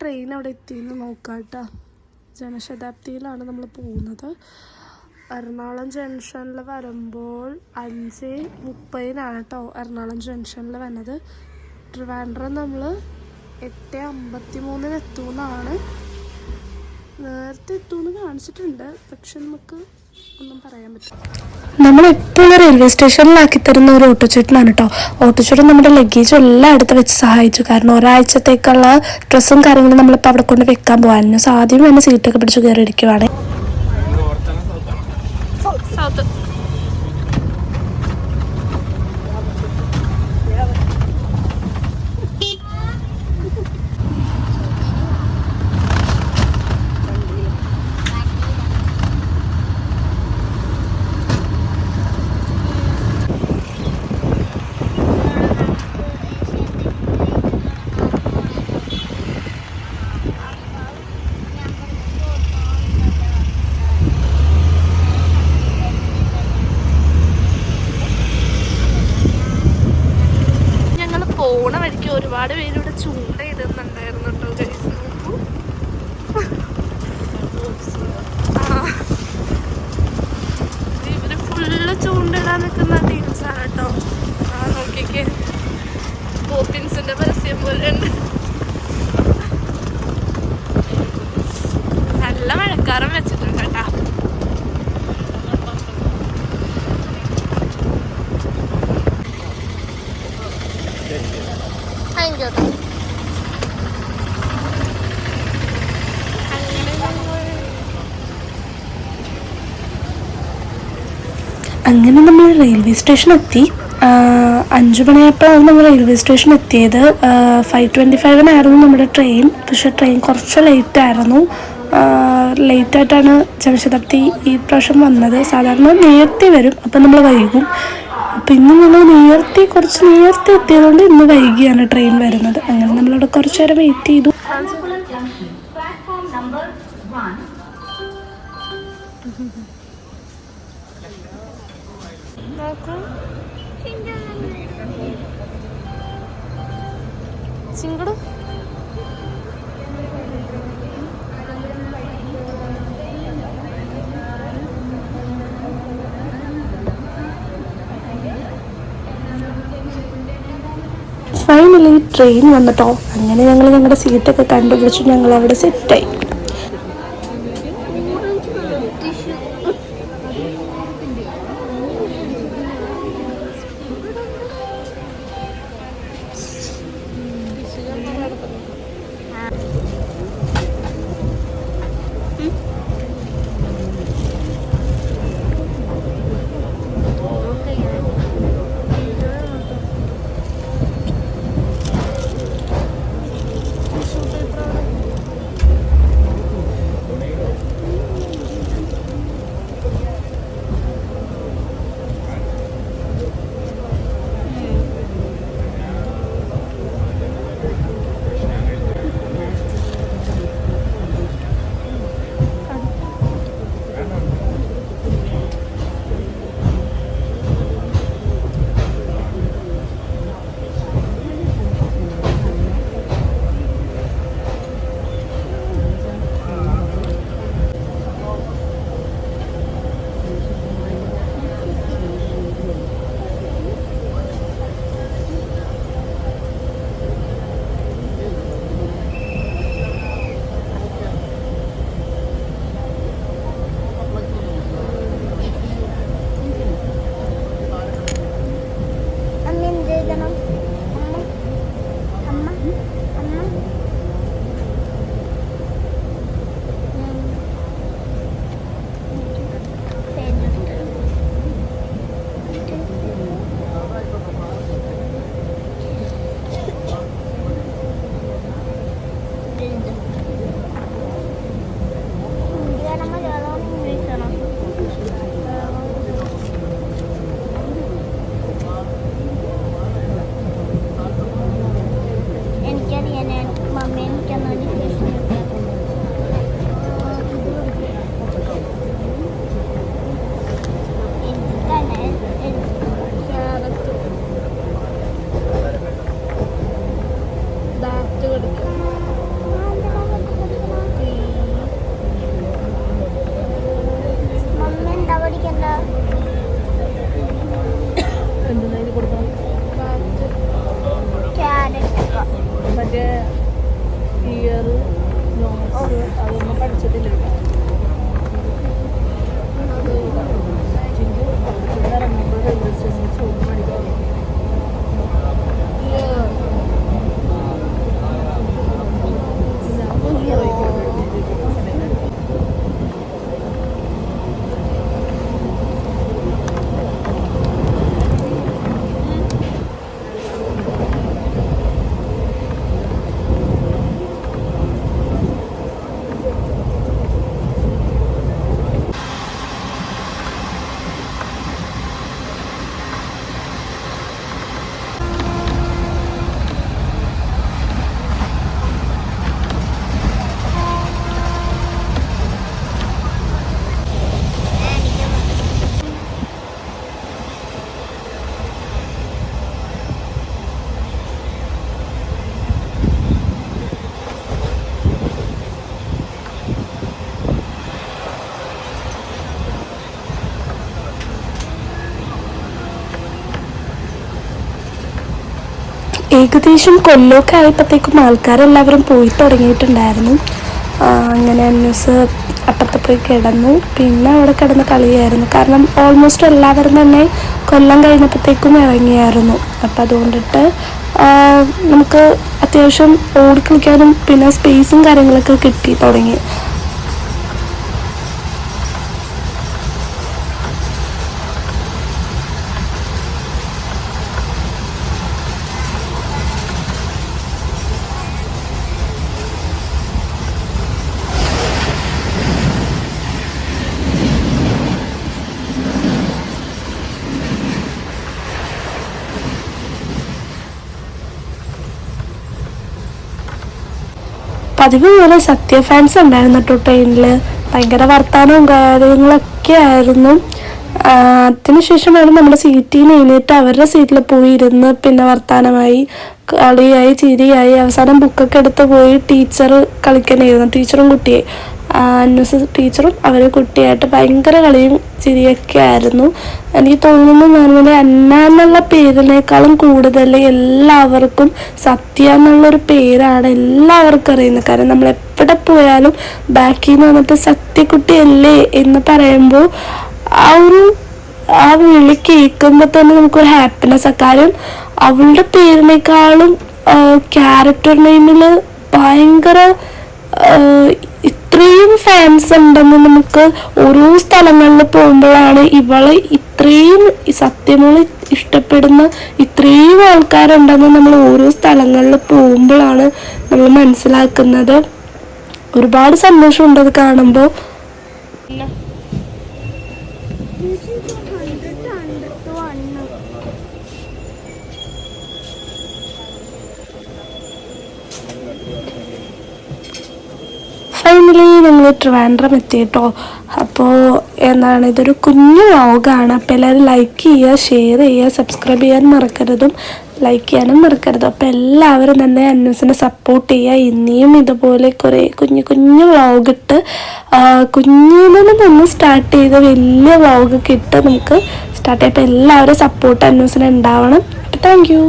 Train അവിടെ എത്തിയെന്ന് നോക്കാം കേട്ടോ. ജനശതാബ്ദിയിലാണ് നമ്മൾ പോകുന്നത്. എറണാകുളം ജംഗ്ഷനിൽ വരുമ്പോൾ 5:30 കേട്ടോ എറണാകുളം ജംഗ്ഷനിൽ വന്നത്. ട്രിവാൻഡ്രം നമ്മൾ 8:53 എത്തുമെന്നാണ്. നേരത്തെ എത്തുമെന്ന് കാണിച്ചിട്ടുണ്ട്, പക്ഷെ നമുക്ക് ഒന്നും പറയാൻ പറ്റില്ല. നമ്മളെപ്പോഴും റെയിൽവേ സ്റ്റേഷനിലാക്കി തരുന്ന ഒരു ഓട്ടോച്ചേട്ടനാണ് കേട്ടോ. ഓട്ടോച്ചേട്ടൻ നമ്മുടെ ലഗേജ് എല്ലാം എടുത്ത് വെച്ച് സഹായിച്ചു. കാരണം ഒരാഴ്ചത്തേക്കുള്ള ഡ്രസ്സും കാര്യങ്ങളും നമ്മളിപ്പോൾ അവിടെ കൊണ്ട് വെക്കാൻ പോകാൻ ആദ്യം തന്നെ സീറ്റൊക്കെ പിടിച്ച് കയറി ഇരിക്കുവാണ്. പോണ വഴിക്ക് ഒരുപാട് പേരിവിടെ ചൂണ്ട ഇടുന്നുണ്ടായിരുന്നു കേട്ടോ ഗൈസ്. ഇവര് ഫുള്ള് ചൂണ്ടിടാൻ നിൽക്കുന്ന ടീംസാണ് കേട്ടോ. നോക്കിക്കേ, പോപ്പിൻസിന്റെ പരസ്യം പോലെ ഉണ്ട്. നല്ല മഴക്കാരം വെച്ചിട്ടുണ്ട് കേട്ടാ. അങ്ങനെ നമ്മൾ റെയിൽവേ സ്റ്റേഷൻ എത്തി. 5 മണിയായപ്പോഴാണ് നമ്മൾ റെയിൽവേ സ്റ്റേഷൻ എത്തിയത്. 5:25 നമ്മുടെ ട്രെയിൻ. പക്ഷേ ട്രെയിൻ കുറച്ച് ലേറ്റായിരുന്നു. ലേറ്റായിട്ടാണ് ജനശതാബ്ദി ഈ പ്രാവശ്യം വന്നത്. സാധാരണ നേരത്തെ വരും, അപ്പം നമ്മൾ വൈകും. അപ്പം ഇന്ന് ഞങ്ങൾ കുറച്ച് നേരത്തെ എത്തിയതുകൊണ്ട് ഇന്ന് വൈകിയാണ് ട്രെയിൻ വരുന്നത്. അങ്ങനെ നമ്മളവിടെ കുറച്ച് നേരം വെയിറ്റ് ചെയ്തു. ചിങ്കടു ഫൈനലി ട്രെയിൻ വന്നിട്ടോ. അങ്ങനെ ഞങ്ങൾ ഞങ്ങളുടെ സീറ്റൊക്കെ കണ്ടുപിടിച്ചു. ഞങ്ങൾ അവിടെ സെറ്റായി. ഏകദേശം കൊല്ലമൊക്കെ ആയപ്പോഴത്തേക്കും ആൾക്കാരെല്ലാവരും പോയി തുടങ്ങിയിട്ടുണ്ടായിരുന്നു. അങ്ങനെ അന്നൂസ് അപ്പുറത്ത് പോയി കിടന്നു. പിന്നെ അവിടെ കിടന്ന് കളിയായിരുന്നു. കാരണം ഓൾമോസ്റ്റ് എല്ലാവരും തന്നെ കൊല്ലം കഴിഞ്ഞപ്പോഴത്തേക്കും ഇറങ്ങിയായിരുന്നു. അപ്പം അതുകൊണ്ടിട്ട് നമുക്ക് അത്യാവശ്യം ഓടിക്കളിക്കാനും പിന്നെ സ്പേസും കാര്യങ്ങളൊക്കെ കിട്ടി തുടങ്ങി. പതിവ് പോലെ സത്യ ഫാൻസ് ഉണ്ടായിരുന്നു കേട്ടോ ട്രെയിനിൽ. ഭയങ്കര വർത്താനവും കാര്യങ്ങളൊക്കെ ആയിരുന്നു. അതിനുശേഷമാണ് നമ്മുടെ സീറ്റിൽ നിന്ന് എഴുന്നേറ്റ് അവരുടെ സീറ്റിൽ പോയി ഇരുന്ന് പിന്നെ വർത്താനമായി കളിയായി ചിരിയായി. അവസാനം ബുക്കൊക്കെ എടുത്ത് പോയി ടീച്ചർ കളിക്കാനായിരുന്നു. ടീച്ചറും കുട്ടിയെ അന്വേഷ ടീച്ചറും അവർ കുട്ടിയായിട്ട് ഭയങ്കര കളിയും ചിരിയൊക്കെ ആയിരുന്നു. എനിക്ക് തോന്നുന്നു നോർമലി അന്ന എന്നുള്ള പേരിനേക്കാളും കൂടുതൽ എല്ലാവർക്കും സത്യ എന്നുള്ളൊരു പേരാണ് എല്ലാവർക്കും അറിയുന്നത്. കാരണം നമ്മൾ എവിടെ പോയാലും ബാക്കിൽ നിന്ന് വന്നിട്ട് സത്യക്കുട്ടിയല്ലേ എന്ന് പറയുമ്പോൾ ആ വിളി കേൾക്കുമ്പോൾ തന്നെ നമുക്കൊരു ഹാപ്പിനെസ്സാണ്. കാര്യം അവളുടെ പേരിനേക്കാളും ക്യാരക്ടർ നെയിമിൽ ഭയങ്കര ഇത്രയും ഫാൻസ് ഉണ്ടെന്ന് നമുക്ക് ഓരോ സ്ഥലങ്ങളിൽ പോകുമ്പോഴാണ് ഇവളെ ഇത്രയും സത്യമോള് ഇഷ്ടപ്പെടുന്ന ഇത്രയും ആൾക്കാരുണ്ടെന്ന് നമ്മൾ ഓരോ സ്ഥലങ്ങളിൽ പോകുമ്പോഴാണ് നമ്മൾ മനസ്സിലാക്കുന്നത്. ഒരുപാട് സന്തോഷമുണ്ട് അത് കാണുമ്പോൾ. ഫൈനലി ഞങ്ങൾ ട്രിവാൻഡ്രം എത്തി കേട്ടോ. അപ്പോൾ ഇതൊരു കുഞ്ഞു വ്ളോഗാണ്. അപ്പോൾ എല്ലാവരും ലൈക്ക് ചെയ്യുക, ഷെയർ ചെയ്യുക, സബ്സ്ക്രൈബ് ചെയ്യാൻ മറക്കരുതും, ലൈക്ക് ചെയ്യാനും മറക്കരുതും. അപ്പോൾ എല്ലാവരും തന്നെ അന്വേഷണെ സപ്പോർട്ട് ചെയ്യുക. ഇനിയും ഇതുപോലെ കുറേ കുഞ്ഞു കുഞ്ഞു വ്ളോഗ് ഇട്ട് കുഞ്ഞിൽ നിന്ന് സ്റ്റാർട്ട് ചെയ്ത് വലിയ വ്ളോഗൊക്കെ ഇട്ട് നമുക്ക് സ്റ്റാർട്ട് ചെയ്യാം. അപ്പോൾ എല്ലാവരും സപ്പോർട്ട് അന്വേഷണം ഉണ്ടാവണം. അപ്പോൾ താങ്ക് യു.